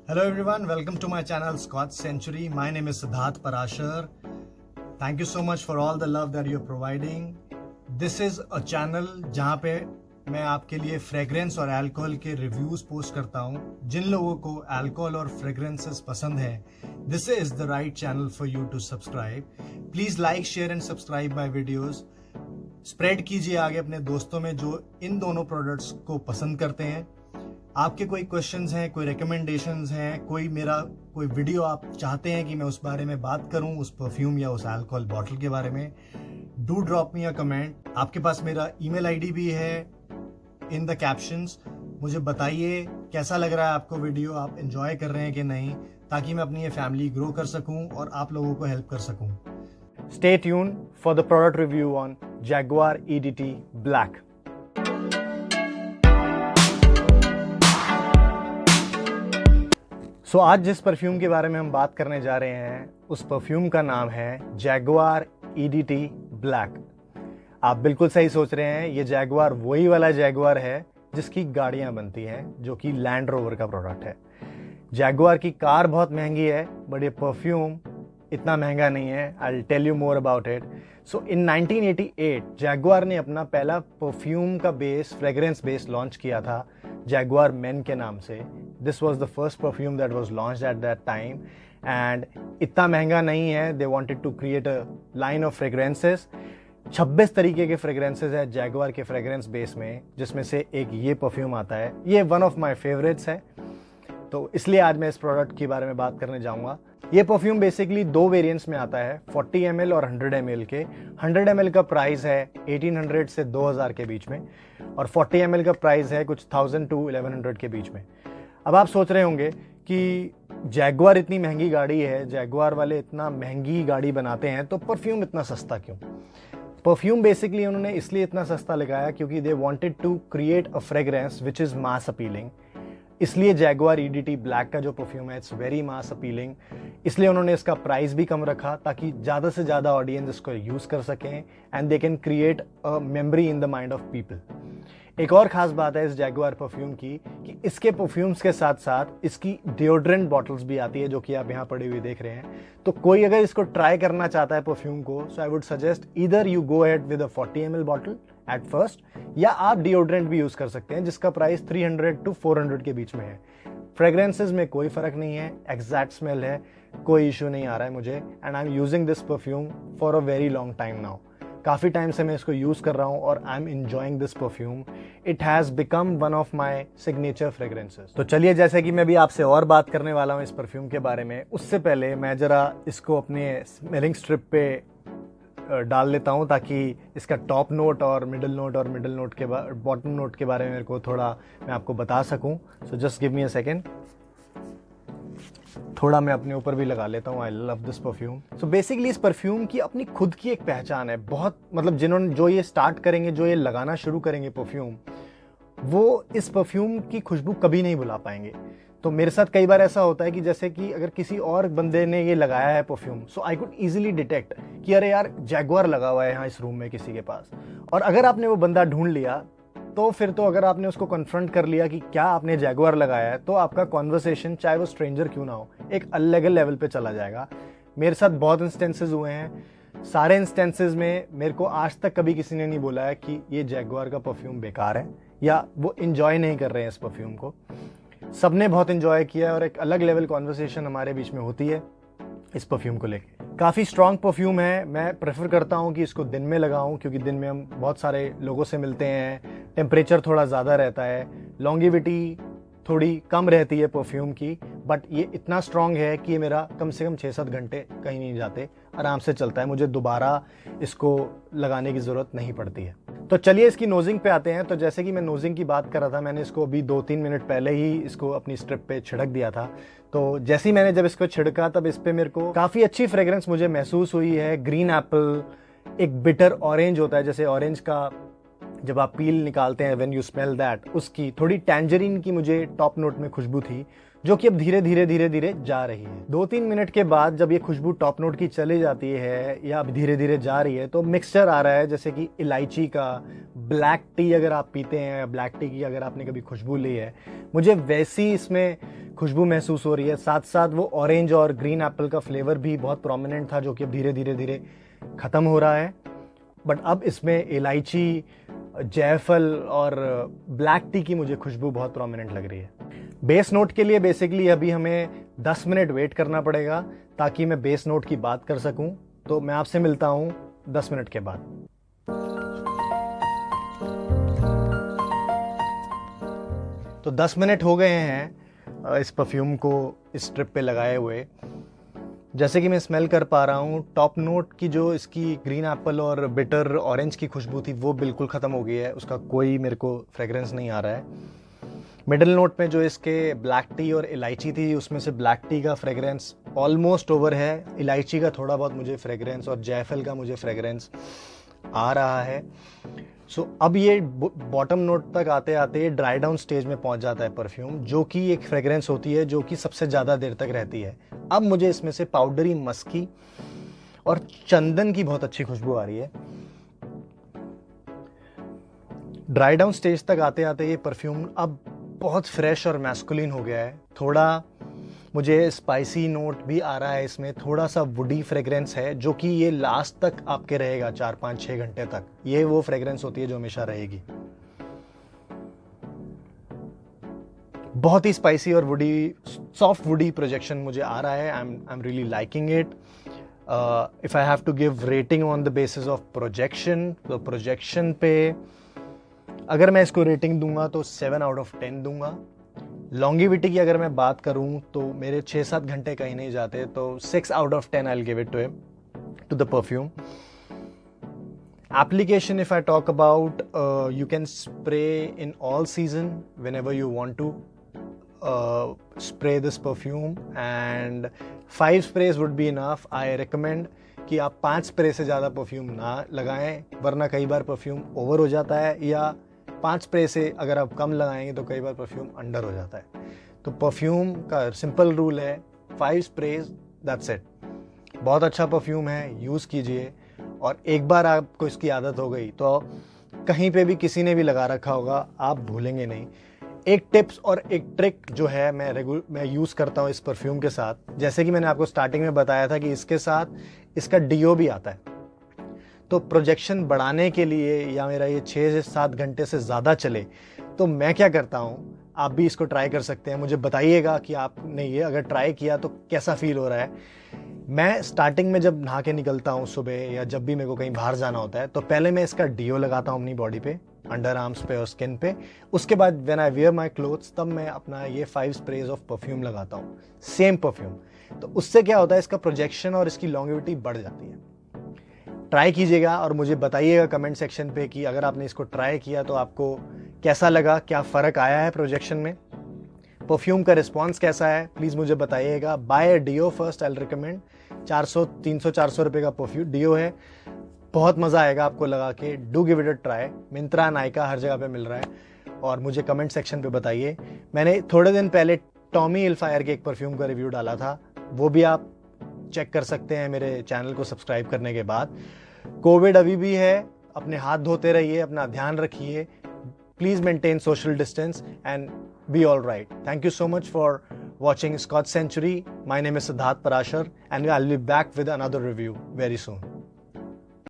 Hello everyone, welcome to my channel Scotch Century. My name is Siddharth Parashar. Thank you so much for all the love that you're providing. This is a channel जहाँ पे मैं आपके लिए fragrance और alcohol के reviews post करता हूँ. जिन लोगों को अल्कोहल और फ्रेग्रेंसेस पसंद है, this is the right channel for you to subscribe. Please like, share and subscribe my videos. Spread कीजिए आगे अपने दोस्तों में जो इन दोनों प्रोडक्ट्स को पसंद करते हैं. आपके कोई क्वेश्चंस हैं, कोई रिकमेंडेशंस हैं, कोई वीडियो आप चाहते हैं कि मैं उस बारे में बात करूं, उस परफ्यूम या उस अल्कोहल बॉटल के बारे में, do drop me a comment. आपके पास मेरा ईमेल आईडी भी है इन द कैप्शंस. मुझे बताइए कैसा लग रहा है आपको वीडियो, आप एंजॉय कर रहे हैं कि नहीं, ताकि मैं अपनी ये फैमिली ग्रो कर सकूं और आप लोगों को हेल्प कर सकूं. Stay tuned for the product review on Jaguar EDT Black. So, आज जिस परफ्यूम के बारे में हम बात करने जा रहे हैं, उस परफ्यूम का नाम है Jaguar EDT Black. आप बिल्कुल सही सोच रहे हैं, ये जैगुआर वही वाला जैगुआर है जिसकी गाड़ियां बनती हैं, जो कि लैंड रोवर का प्रोडक्ट है. जैगुआर की कार बहुत महंगी है, बट ये परफ्यूम इतना महंगा नहीं है. I will tell you more about it. So in 1988 Jaguar ने अपना पहला परफ्यूम का फ्रेग्रेंस बेस लॉन्च किया था जैगुआर मेन के नाम से. This was the first perfume that was launch at that time, and इतना महंगा नहीं है. They wanted to create a line of fragrances. 26 तरीके के फ्रेग्रेंसेस है जैगुआर के फ्रेग्रेंस बेस में, जिसमें से एक ये परफ्यूम आता है. ये वन ऑफ माई फेवरेट्स है, तो इसलिए आज मैं इस प्रोडक्ट के बारे में बात करने जाऊंगा. ये परफ्यूम बेसिकली दो वेरिएंट्स में आता है, 40 ml और 100 ml के. 100 ml का प्राइस है 1800 से 2000 के बीच में, और 40 ml का प्राइस है कुछ 1000 to 1100 के बीच में. अब आप सोच रहे होंगे कि जैगुआर इतनी महंगी गाड़ी है, जैगुआर वाले इतना महंगी गाड़ी बनाते हैं, तो परफ्यूम इतना सस्ता क्यों? परफ्यूम बेसिकली उन्होंने इसलिए इतना सस्ता लगाया क्योंकि they wanted to create a fragrance which is mass appealing. इसलिए जैगुआर EDT ब्लैक का जो परफ्यूम है, इट्स वेरी मास अपीलिंग. इसलिए उन्होंने इसका प्राइस भी कम रखा ताकि ज़्यादा से ज़्यादा ऑडियंस इसको यूज़ कर सकें, and they can create a memory in the mind of people. एक और ख़ास बात है इस जैगुआर परफ्यूम की कि इसके परफ्यूम्स के साथ साथ इसकी डिओड्रेंट बॉटल्स भी आती है, जो कि आप यहाँ पड़ी हुई देख रहे हैं. तो कोई अगर इसको ट्राई करना चाहता है परफ्यूम को, so I would suggest either you go ahead with a 40 ml bottle at first, या आप डिओड्रेंट भी यूज़ कर सकते हैं जिसका प्राइस 300 to 400 के बीच में है. फ्रेग्रेंसेज में कोई फ़र्क नहीं है, एग्जैक्ट स्मेल है, कोई इशू नहीं आ रहा है मुझे, and I am using this perfume for a very long time now. काफ़ी टाइम से मैं इसको यूज़ कर रहा हूँ और I am enjoying this perfume. It has become one of my signature fragrances. तो चलिए, जैसे कि मैं भी आपसे और बात करने वाला हूँ इस परफ्यूम के बारे में, उससे पहले मैं ज़रा इसको अपने स्मेलिंग स्ट्रिप पे डाल लेता हूँ, ताकि इसका टॉप नोट और मिडिल नोट के बॉटम नोट के बारे में मेरे को थोड़ा मैं आपको बता सकूँ. So just give me a second. थोड़ा मैं अपने ऊपर भी लगा लेता हूँ. I love this perfume. So basically इस परफ्यूम की अपनी खुद की एक पहचान है. बहुत मतलब जो ये स्टार्ट करेंगे, जो ये लगाना शुरू करेंगे परफ्यूम, वो इस परफ्यूम की खुशबू कभी नहीं भुला पाएंगे. तो मेरे साथ कई बार ऐसा होता है कि जैसे कि अगर किसी और बंदे ने ये लगाया है perfume, so I could easily detect कि अरे यार जैगुआर लगा हुआ है यहाँ इस रूम में किसी के पास. और अगर आपने वो बंदा ढूंढ लिया, तो फिर तो अगर आपने उसको कन्फ्रंट कर लिया कि क्या आपने जैगुआर लगाया है, तो आपका कॉन्वर्सेशन, चाहे वो स्ट्रेंजर क्यों ना हो, एक अलग लेवल पे चला जाएगा. मेरे साथ बहुत इंस्टेंसेस हुए हैं. सारे इंस्टेंसेस में मेरे को आज तक कभी किसी ने नहीं बोला है कि ये जैगुआर का परफ्यूम बेकार है, या वो इंजॉय नहीं कर रहे हैं इस परफ्यूम को. सबने बहुत इंजॉय किया है और एक अलग लेवल कॉन्वर्सेशन हमारे बीच में होती है इस परफ्यूम को लेके. काफ़ी स्ट्रॉन्ग परफ्यूम है. मैं प्रेफर करता हूँ कि इसको दिन में लगाऊँ, क्योंकि दिन में हम बहुत सारे लोगों से मिलते हैं, टेम्परेचर थोड़ा ज़्यादा रहता है, लॉन्गिविटी थोड़ी कम रहती है परफ्यूम की, बट ये इतना स्ट्रॉन्ग है कि ये मेरा कम से कम 6-7 घंटे कहीं नहीं जाते, आराम से चलता है. मुझे दोबारा इसको लगाने की ज़रूरत नहीं पड़ती है. तो चलिए इसकी नोजिंग पे आते हैं. तो जैसे कि मैं नोजिंग की बात कर रहा था, मैंने इसको अभी 2-3 मिनट पहले ही इसको अपनी स्ट्रिप पे छिड़क दिया था. तो जैसे ही मैंने जब इसको छिड़का, तब इस पे मेरे को काफ़ी अच्छी फ्रेग्रेंस मुझे महसूस हुई है. ग्रीन एप्पल, एक बिटर ऑरेंज होता है, जैसे ऑरेंज का जब आप पील निकालते हैं, व्हेन यू स्मेल दैट, उसकी थोड़ी टैंजरीन की मुझे टॉप नोट में खुशबू थी. जो कि अब धीरे धीरे जा रही है। 2-3 मिनट के बाद जब ये खुशबू टॉप नोट की चली जाती है या अब धीरे धीरे जा रही है, तो मिक्सचर आ रहा है जैसे कि इलायची का, ब्लैक टी अगर आप पीते हैं, ब्लैक टी की अगर आपने कभी खुशबू ली है, मुझे वैसी इसमें खुशबू महसूस हो रही है। साथ साथ वो ऑरेंज और ग्रीन एप्पल का फ्लेवर भी बहुत प्रोमिनेंट था, जो कि अब धीरे धीरे खत्म हो रहा है। बट अब इसमें इलायची, जायफल और ब्लैक टी की मुझे खुशबू बहुत प्रोमिनेंट लग रही है। बेस नोट के लिए बेसिकली अभी हमें 10 मिनट वेट करना पड़ेगा ताकि मैं बेस नोट की बात कर सकूं। तो मैं आपसे मिलता हूं 10 मिनट के बाद। तो 10 मिनट हो गए हैं इस परफ्यूम को इस ट्रिप पे लगाए हुए। जैसे कि मैं स्मेल कर पा रहा हूँ, टॉप नोट की जो इसकी ग्रीन एप्पल और बिटर ऑरेंज की खुशबू थी वो बिल्कुल ख़त्म हो गई है, उसका कोई मेरे को फ्रेग्रेंस नहीं आ रहा है। मिडिल नोट में जो इसके ब्लैक टी और इलायची थी, उसमें से ब्लैक टी का फ्रेग्रेंस ऑलमोस्ट ओवर है, इलायची का थोड़ा बहुत मुझे फ्रेग्रेंस और जायफल का मुझे फ्रेग्रेंस आ रहा है। सो अब ये बॉटम नोट तक आते आते ड्राई डाउन स्टेज में पहुंच जाता है परफ्यूम, जो कि एक फ्रेग्रेंस होती है जो कि सबसे ज़्यादा देर तक रहती है। अब मुझे इसमें से पाउडरी मस्की और चंदन की बहुत अच्छी खुशबू आ रही है। ड्राई डाउन स्टेज तक आते आते ये परफ्यूम अब बहुत फ्रेश और मैस्कुलिन हो गया है। थोड़ा मुझे स्पाइसी नोट भी आ रहा है इसमें, थोड़ा सा वुडी फ्रेग्रेंस है जो कि ये लास्ट तक आपके रहेगा 4-5-6 घंटे तक। ये वो फ्रेग्रेंस होती है जो हमेशा रहेगी। बहुत ही स्पाइसी और वुडी, सॉफ्ट वुडी प्रोजेक्शन मुझे आ रहा है। I am really liking it. If I have to give rating on the basis of projection, तो प्रोजेक्शन पे अगर मैं इसको रेटिंग दूंगा तो 7 आउट ऑफ 10 दूंगा। लॉन्गिविटी की अगर मैं बात करूं तो मेरे 6-7 घंटे कहीं नहीं जाते, तो 6 out of 10 I will give it to the perfume. Application, if I talk about, you can spray in all season whenever you want to spray this perfume, and 5 sprays would be enough. I recommend कि आप 5 spray से ज़्यादा perfume ना लगाएं, वरना कई बार perfume over हो जाता है, या 5 स्प्रे से अगर आप कम लगाएंगे तो कई बार परफ्यूम अंडर हो जाता है। तो परफ्यूम का सिंपल रूल है 5 स्प्रेज, दैट्स इट। बहुत अच्छा परफ्यूम है, यूज़ कीजिए। और एक बार आपको इसकी आदत हो गई तो कहीं पे भी किसी ने भी लगा रखा होगा, आप भूलेंगे नहीं। एक टिप्स और एक ट्रिक जो है मैं यूज़ करता हूँ इस परफ्यूम के साथ, जैसे कि मैंने आपको स्टार्टिंग में बताया था कि इसके साथ इसका डीओ भी आता है। तो प्रोजेक्शन बढ़ाने के लिए या मेरा ये 6 से 7 घंटे से ज़्यादा चले, तो मैं क्या करता हूँ, आप भी इसको ट्राई कर सकते हैं। मुझे बताइएगा कि आपने ये अगर ट्राई किया तो कैसा फील हो रहा है। मैं स्टार्टिंग में जब नहा के निकलता हूँ सुबह, या जब भी मेरे को कहीं बाहर जाना होता है, तो पहले मैं इसका डीओ लगाता हूँ अपनी बॉडी पे, अंडर आर्म्स पे और स्किन पे। उसके बाद when I wear my clothes, तब मैं अपना ये 5 स्प्रेज ऑफ परफ्यूम लगाता हूँ, सेम परफ्यूम। तो उससे क्या होता है, इसका प्रोजेक्शन और इसकी लॉन्गिविटी बढ़ जाती है। ट्राई कीजिएगा और मुझे बताइएगा कमेंट सेक्शन पे कि अगर आपने इसको ट्राई किया तो आपको कैसा लगा, क्या फ़र्क आया है प्रोजेक्शन में, परफ्यूम का रिस्पॉन्स कैसा है, प्लीज़ मुझे बताइएगा। Buy deo first, I recommend. 300-400 रुपये का परफ्यूम डीओ है, बहुत मज़ा आएगा आपको लगा के। Do give it a try. Myntra, Nykaa, हर जगह पे मिल रहा है। और मुझे कमेंट सेक्शन पे बताइए। मैंने थोड़े दिन पहले टॉमी हिलफायर के एक परफ्यूम का रिव्यू डाला था, वो भी आप चेक कर सकते हैं मेरे चैनल को सब्सक्राइब करने के बाद। कोविड अभी भी है, अपने हाथ धोते रहिए, अपना ध्यान रखिए। Please maintain social distance and be all right. Thank you so much for watching Scotch Century. My name is Siddharth Parashar and I'll be back with another review very soon.